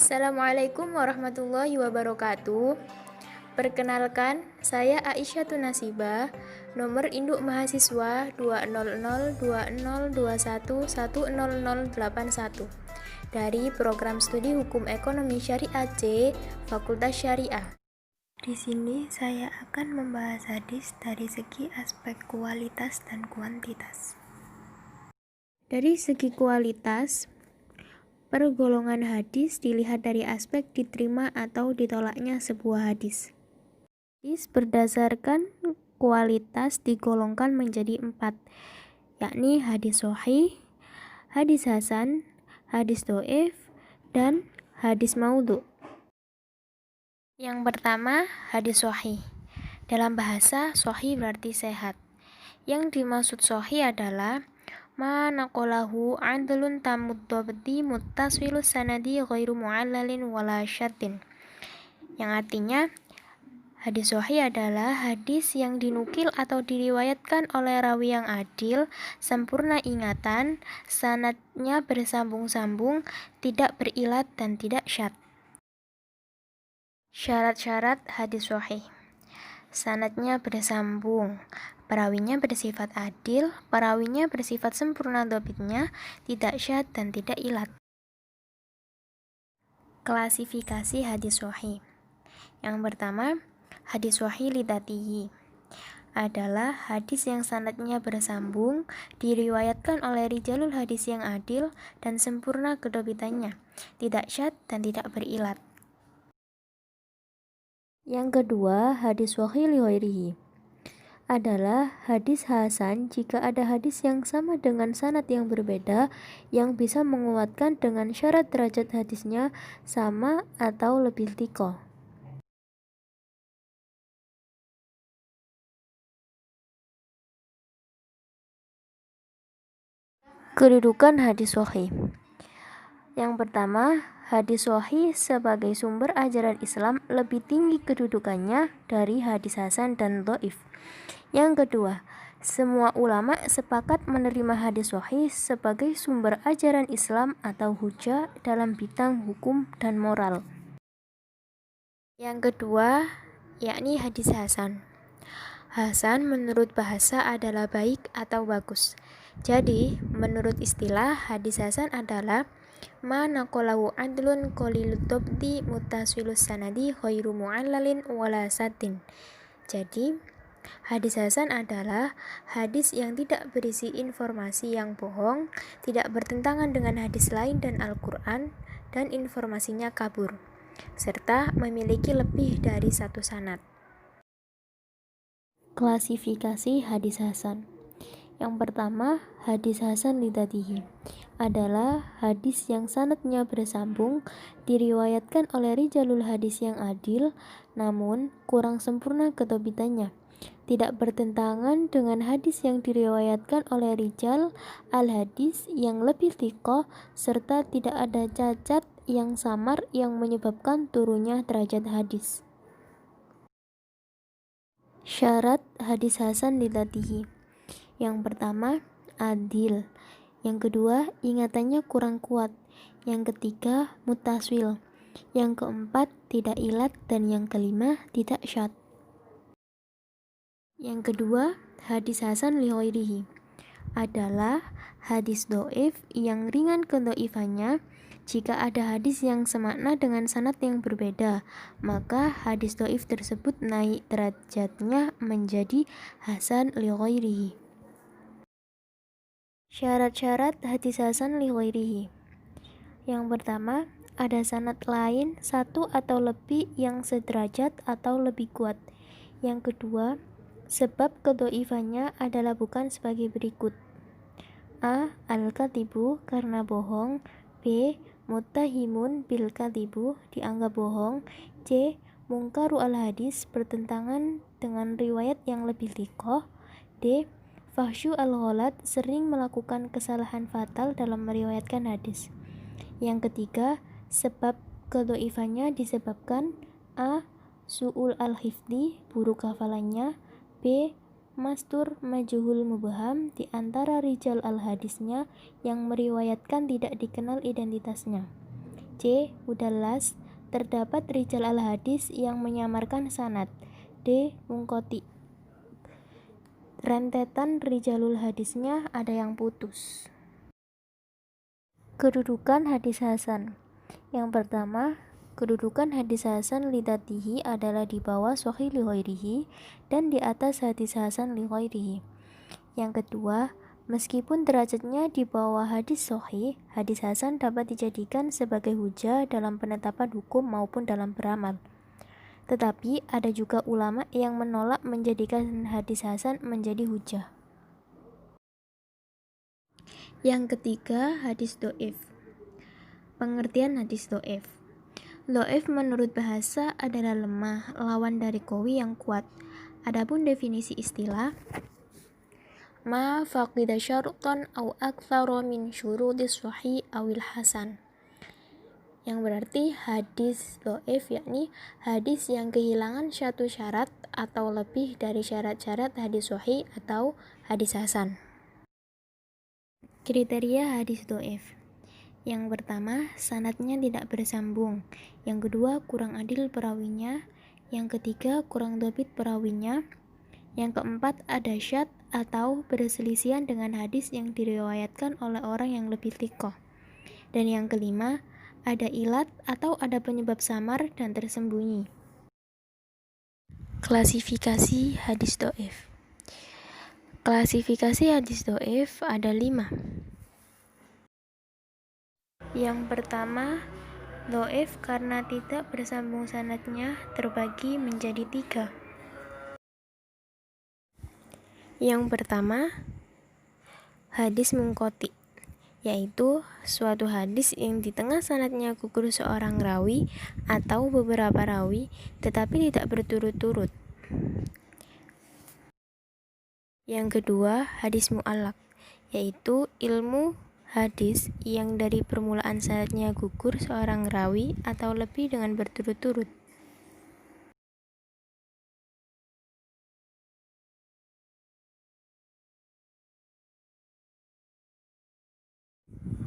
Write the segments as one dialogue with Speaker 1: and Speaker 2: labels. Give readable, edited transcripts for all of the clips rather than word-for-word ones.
Speaker 1: Assalamualaikum warahmatullahi wabarakatuh. Perkenalkan, saya Aisyatun Nasibah, nomor induk mahasiswa 2002021100081 dari Program Studi Hukum Ekonomi Syariah C, Fakultas Syariah. Di sini saya akan membahas hadis dari segi aspek kualitas dan kuantitas. Dari segi kualitas, pergolongan hadis dilihat dari aspek diterima atau ditolaknya sebuah hadis. Hadis berdasarkan kualitas digolongkan menjadi 4, yakni hadis sahih, hadis hasan, hadis dhaif, dan hadis maudhu. Yang pertama, hadis sahih. Dalam bahasa, sahih berarti sehat. Yang dimaksud sahih adalah ma naqalahu adlun tamuddabti muttaswilus sanadi ghairu mu'allalin wala syadin. Yang artinya, hadis sahih adalah hadis yang dinukil atau diriwayatkan oleh rawi yang adil, sempurna ingatan, sanadnya bersambung-sambung, tidak berilat dan tidak syad. Syarat-syarat hadis sahih: sanadnya bersambung, perawinya bersifat adil, perawinya bersifat sempurna dhabitnya, tidak syad dan tidak ilat. Klasifikasi hadis sahih. Yang pertama, hadis sahih lidzatihi adalah hadis yang sanadnya bersambung, diriwayatkan oleh rijalul hadis yang adil dan sempurna kedhabitannya, tidak syad dan tidak berilat. Yang kedua, hadis sahih li ghairihi adalah hadis hasan jika ada hadis yang sama dengan sanad yang berbeda yang bisa menguatkan dengan syarat derajat hadisnya sama atau lebih thiqah. Kedudukan hadis sahih. Yang pertama, hadis sahih sebagai sumber ajaran Islam lebih tinggi kedudukannya dari hadis hasan dan dhaif. Yang kedua, semua ulama sepakat menerima hadis sahih sebagai sumber ajaran Islam atau hujjah dalam bidang hukum dan moral. Yang kedua, yakni hadis hasan. Hasan menurut bahasa adalah baik atau bagus. Jadi, menurut istilah, hadis hasan adalah ma naqalahu adlun qalilud dhabti muttaswilus sanadi ghairu mu'allalin wala sadin. Jadi, hadis hasan adalah hadis yang tidak berisi informasi yang bohong, tidak bertentangan dengan hadis lain dan Al-Quran, dan informasinya kabur, serta memiliki lebih dari satu sanad. Klasifikasi hadis hasan. Yang pertama, hadis hasan lidzatihi adalah hadis yang sanadnya bersambung, diriwayatkan oleh rijalul hadis yang adil, namun kurang sempurna kedhabitannya, tidak bertentangan dengan hadis yang diriwayatkan oleh rijal al-hadis yang lebih thiqah, serta tidak ada cacat yang samar yang menyebabkan turunnya derajat hadis. Syarat hadis hasan lidzatihi. Yang pertama, adil. Yang kedua, ingatannya kurang kuat. Yang ketiga, mutaswil. Yang keempat, tidak ilat. Dan yang kelima, tidak syad. Yang kedua, hadis hasan li ghairihi adalah hadis dhaif yang ringan kedhaifannya. Jika ada hadis yang semakna dengan sanad yang berbeda, maka hadis dhaif tersebut naik derajatnya menjadi hasan li ghairihi. Syarat-syarat hadis hasan li ghairihi. Yang pertama, ada sanad lain satu atau lebih yang sederajat atau lebih kuat. Yang kedua, sebab kedhaifannya adalah bukan sebagai berikut: A. Al-kadhibu, karena bohong. B. Muttahimun bil kadhibu, dianggap bohong. C. Mungkaru al-hadis, bertentangan dengan riwayat yang lebih thiqah. D. Fahsyu al-ghalat, sering melakukan kesalahan fatal dalam meriwayatkan hadis. Yang ketiga, sebab kedhaifannya disebabkan: A. Su'ul al-hifdi, buruk hafalannya. B. Mastur majhul mubham, di antara rijal al-hadisnya yang meriwayatkan tidak dikenal identitasnya. C. Mudallas, terdapat rijal al-hadis yang menyamarkan sanad. D. Munqati, rentetan rijalul hadisnya ada yang putus. Kedudukan hadis hasan. Yang pertama, kedudukan hadis hasan lidatihi adalah di bawah sahih li ghairihi dan di atas hadis hasan li ghairihi. Yang kedua, meskipun derajatnya di bawah hadis sahih, hadis hasan dapat dijadikan sebagai hujah dalam penetapan hukum maupun dalam beramal. Tetapi ada juga ulama yang menolak menjadikan hadis hasan menjadi hujah. Yang ketiga, hadis do'if. Pengertian hadis do'if. Do'if menurut bahasa adalah lemah, lawan dari qawi yang kuat. Adapun definisi istilah, ma faqida syartan au aktsara min syurutis sahih awil hasan. Yang berarti hadis do'if yakni hadis yang kehilangan satu syarat atau lebih dari syarat-syarat hadis sahih atau hadis hasan. Kriteria hadis do'if. Yang pertama, sanadnya tidak bersambung. Yang kedua, kurang adil perawinya. Yang ketiga, kurang dhabit perawinya. Yang keempat, ada syadz atau berselisihan dengan hadis yang diriwayatkan oleh orang yang lebih thiqah. Dan yang kelima, ada ilat atau ada penyebab samar dan tersembunyi. Klasifikasi hadis do'if. Klasifikasi hadis do'if ada 5. Yang pertama, do'if karena tidak bersambung sanadnya terbagi menjadi 3. Yang pertama, hadis munqati, yaitu suatu hadis yang di tengah sanadnya gugur seorang rawi atau beberapa rawi tetapi tidak berturut-turut. Yang kedua, hadis mu'allaq, yaitu ilmu hadis yang dari permulaan sanadnya gugur seorang rawi atau lebih dengan berturut-turut.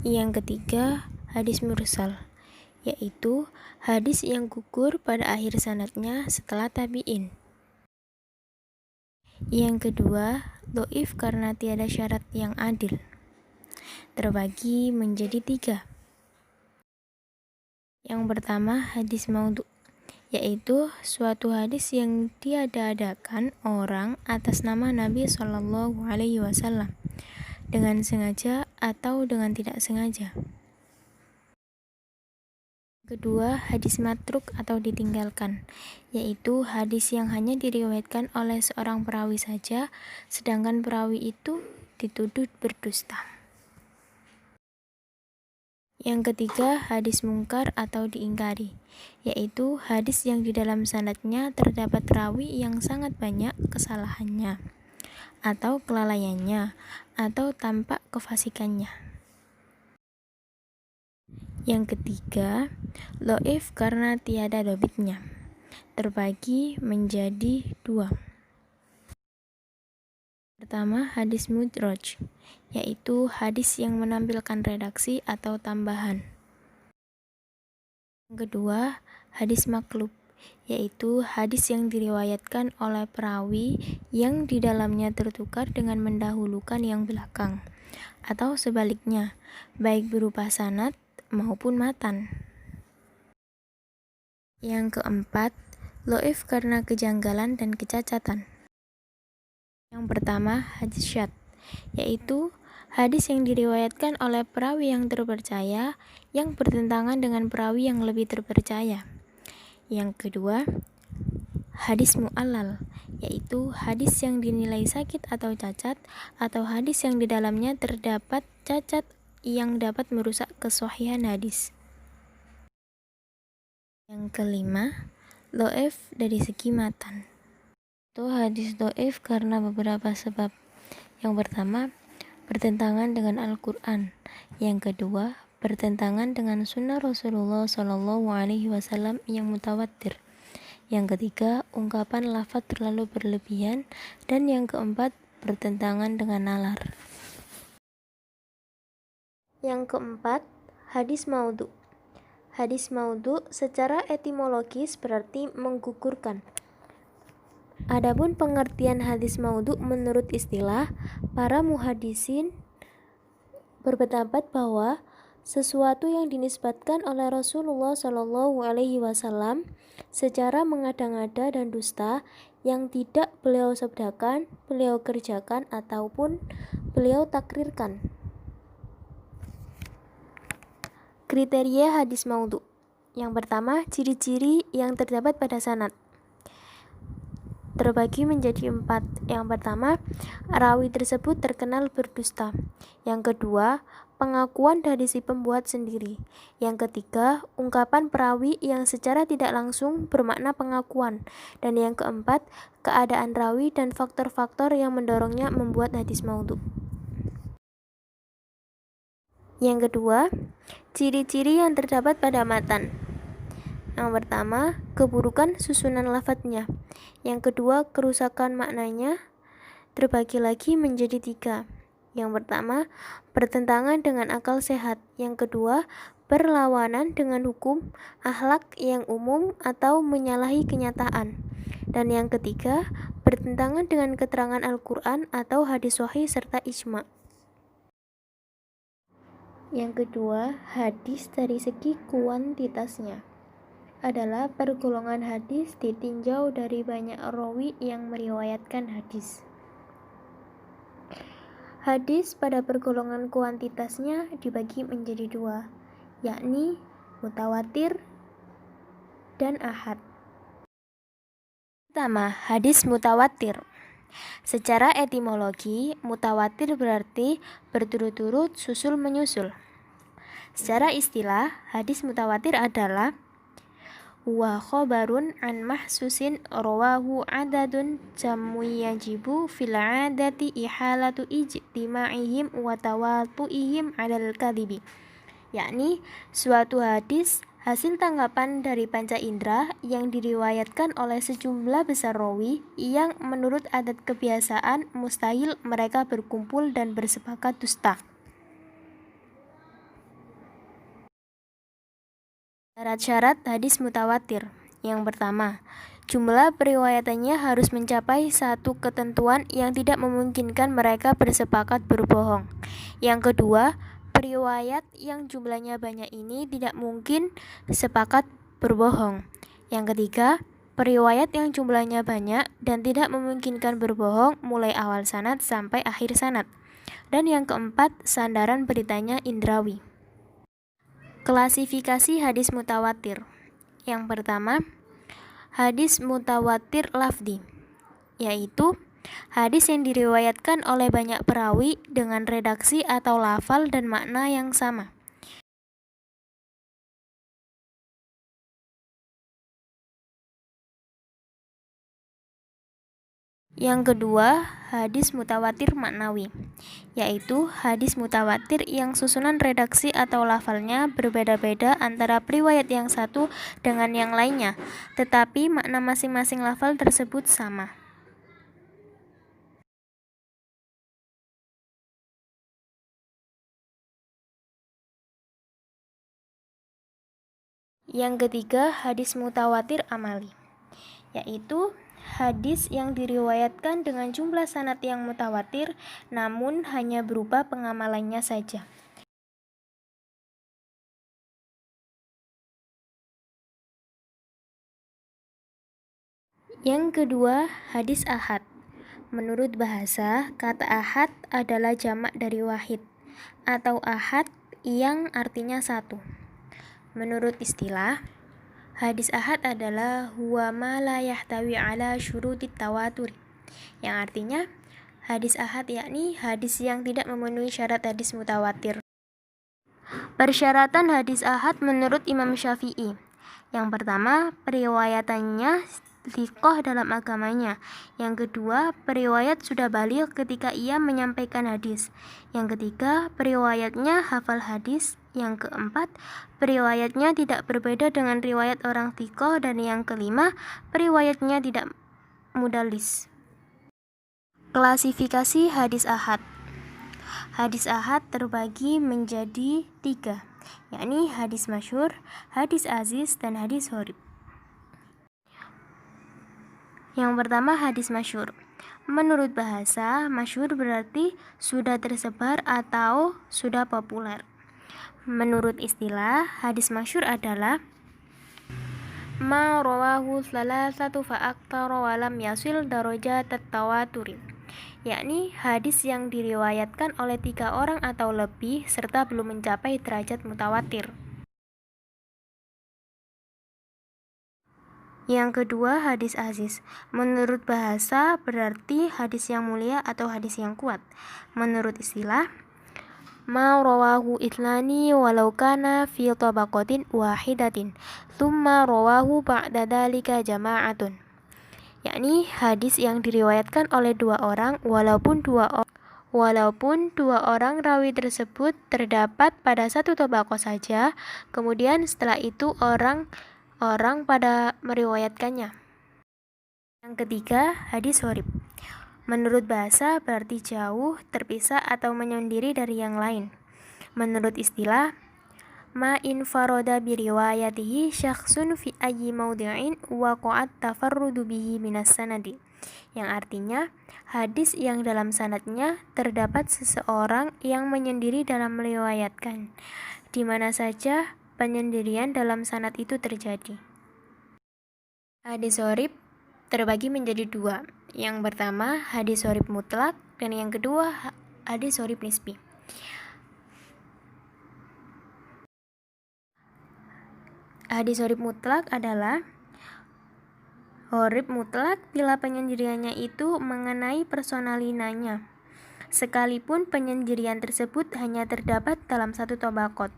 Speaker 1: Yang ketiga, hadis mursal, yaitu hadis yang gugur pada akhir sanadnya setelah tabi'in. Yang kedua, do'if karena tiada syarat yang adil, terbagi menjadi 3. Yang pertama, hadis maudhu, yaitu suatu hadis yang diada-adakan orang atas nama Nabi SAW dengan sengaja atau dengan tidak sengaja. Kedua, hadis matruk atau ditinggalkan, yaitu hadis yang hanya diriwayatkan oleh seorang perawi saja, sedangkan perawi itu dituduh berdusta. Yang ketiga, hadis mungkar atau diingkari, yaitu hadis yang di dalam sanadnya terdapat rawi yang sangat banyak kesalahannya, atau kelalaiannya, atau tampak kefasikannya. Yang ketiga, do'if karena tiada dhabitnya, terbagi menjadi 2. Pertama, hadis mudraj, yaitu hadis yang menampilkan redaksi atau tambahan. Yang kedua, hadis maklub, yaitu hadis yang diriwayatkan oleh perawi yang di dalamnya tertukar dengan mendahulukan yang belakang, atau sebaliknya, baik berupa sanad maupun matan. Yang keempat, do'if karena kejanggalan dan kecacatan. Yang pertama, hadis syadz, yaitu hadis yang diriwayatkan oleh perawi yang terpercaya yang bertentangan dengan perawi yang lebih terpercaya. Yang kedua, hadis mu'allal, yaitu hadis yang dinilai sakit atau cacat, atau hadis yang di dalamnya terdapat cacat yang dapat merusak kesahihan hadis. Yang kelima, do'if dari segi matan. Itu hadis do'if karena beberapa sebab. Yang pertama, bertentangan dengan Al-Quran. Yang kedua, bertentangan dengan sunnah Rasulullah SAW yang mutawatir. Yang ketiga, ungkapan lafaz terlalu berlebihan. Dan yang keempat, bertentangan dengan nalar. Yang keempat, hadis maudhu. Hadis maudhu secara etimologis berarti menggugurkan. Adapun pengertian hadis maudhu menurut istilah, para muhadisin berpendapat bahwa sesuatu yang dinisbatkan oleh Rasulullah Shallallahu Alaihi Wasallam secara mengada-ngada dan dusta yang tidak beliau sabdakan, beliau kerjakan ataupun beliau takrirkan. Kriteria hadis maudhu. Yang pertama, ciri-ciri yang terdapat pada sanad terbagi menjadi 4. Yang pertama, rawi tersebut terkenal berdusta. Yang kedua, pengakuan dari si pembuat sendiri. Yang ketiga, ungkapan perawi yang secara tidak langsung bermakna pengakuan. Dan yang keempat, keadaan rawi dan faktor-faktor yang mendorongnya membuat hadis maudhu. Yang kedua, ciri-ciri yang terdapat pada matan. Yang pertama, keburukan susunan lafadznya. Yang kedua, kerusakan maknanya. Terbagi lagi menjadi 3. Yang pertama, bertentangan dengan akal sehat. Yang kedua, berlawanan dengan hukum, akhlak yang umum atau menyalahi kenyataan. Dan yang ketiga, bertentangan dengan keterangan Al-Quran atau hadis sahih serta ijma'. Yang kedua, hadis dari segi kuantitasnya adalah pergolongan hadis ditinjau dari banyak rawi yang meriwayatkan hadis. Hadis pada pergolongan kuantitasnya dibagi menjadi 2, yakni mutawatir dan ahad. Pertama, hadis mutawatir. Secara etimologi, mutawatir berarti berturut-turut, susul menyusul. Secara istilah, hadis mutawatir adalah wa khabarun an mahsusin rawahu adadun jamu yajibu fil adati ihalatu ijtima'ihim wa tawatu'ihim 'alal kadhibi. Yakni suatu hadis hasil tanggapan dari panca indera yang diriwayatkan oleh sejumlah besar rawi yang menurut adat kebiasaan mustahil mereka berkumpul dan bersepakat dusta. Syarat-syarat hadis mutawatir. Yang pertama, jumlah periwayatannya harus mencapai satu ketentuan yang tidak memungkinkan mereka bersepakat berbohong. Yang kedua, periwayat yang jumlahnya banyak ini tidak mungkin sepakat berbohong. Yang ketiga, periwayat yang jumlahnya banyak dan tidak memungkinkan berbohong mulai awal sanad sampai akhir sanad. Dan yang keempat, sandaran beritanya indrawi. Klasifikasi hadis mutawatir. Yang pertama, hadis mutawatir lafdi, yaitu hadis yang diriwayatkan oleh banyak perawi dengan redaksi atau lafal dan makna yang sama. Yang kedua, hadis mutawatir maknawi, yaitu hadis mutawatir yang susunan redaksi atau lafalnya berbeda-beda antara periwayat yang satu dengan yang lainnya, tetapi makna masing-masing lafal tersebut sama. Yang ketiga, hadis mutawatir amali, yaitu hadis yang diriwayatkan dengan jumlah sanad yang mutawatir namun hanya berupa pengamalannya saja. Yang kedua, hadis ahad. Menurut bahasa, kata ahad adalah jamak dari wahid atau ahad yang artinya satu. Menurut istilah, hadis ahad adalah huwa ma la yahtawi ala syurutit tawatur, yang artinya hadis ahad yakni hadis yang tidak memenuhi syarat hadis mutawatir. Persyaratan hadis ahad menurut Imam Syafi'i. Yang pertama, periwayatannya thiqah dalam agamanya. Yang kedua, periwayat sudah baligh ketika ia menyampaikan hadis. Yang ketiga, periwayatnya hafal hadis. Yang keempat, periwayatnya tidak berbeda dengan riwayat orang thiqah. Dan yang kelima, periwayatnya tidak mudallis. Klasifikasi hadis ahad. Hadis ahad terbagi menjadi 3, yakni hadis masyhur, hadis aziz, dan hadis gharib. Yang pertama, hadis masyhur. Menurut bahasa, masyhur berarti sudah tersebar atau sudah populer. Menurut istilah, hadis masyhur adalah ma rawahu thalathatu fa aktsara wa lam yasil darajat at-tawatur, yakni hadis yang diriwayatkan oleh 3 orang atau lebih serta belum mencapai derajat mutawatir. Yang kedua, hadis aziz. Menurut bahasa berarti hadis yang mulia atau hadis yang kuat. Menurut istilah, ma rawahu ithnani walau kana fi tabaqatin wahidatin thumma rawahu ba'da dzalika jama'atun, yakni hadis yang diriwayatkan oleh 2 orang walaupun dua orang rawi tersebut terdapat pada satu tabaqah saja, kemudian setelah itu orang pada meriwayatkannya. Yang ketiga, hadis gharib. Menurut bahasa berarti jauh, terpisah atau menyendiri dari yang lain. Menurut istilah, ma infaroda biriwayatihi syakhsun fi ayyi mawdi'in waqa'at tafarrudu bihi minas sanadi, yang artinya hadis yang dalam sanadnya terdapat seseorang yang menyendiri dalam meriwayatkan, di mana saja penyendirian dalam sanad itu terjadi. Hadis gharib terbagi menjadi 2. Yang pertama, hadis gharib mutlak, dan yang kedua, hadis gharib nisbi. Hadis gharib mutlak adalah gharib mutlak bila penyendiriannya itu mengenai personalinanya, sekalipun penyendirian tersebut hanya terdapat dalam satu tabaqat.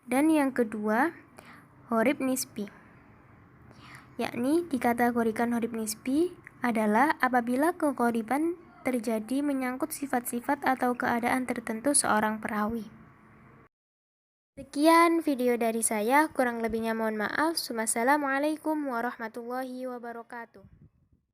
Speaker 1: Dan yang kedua, gharib nisbi, yakni dikategorikan gharib nisbi adalah apabila keghariban terjadi menyangkut sifat-sifat atau keadaan tertentu seorang perawi. Sekian video dari saya, kurang lebihnya mohon maaf. Wassalamualaikum warahmatullahi wabarakatuh.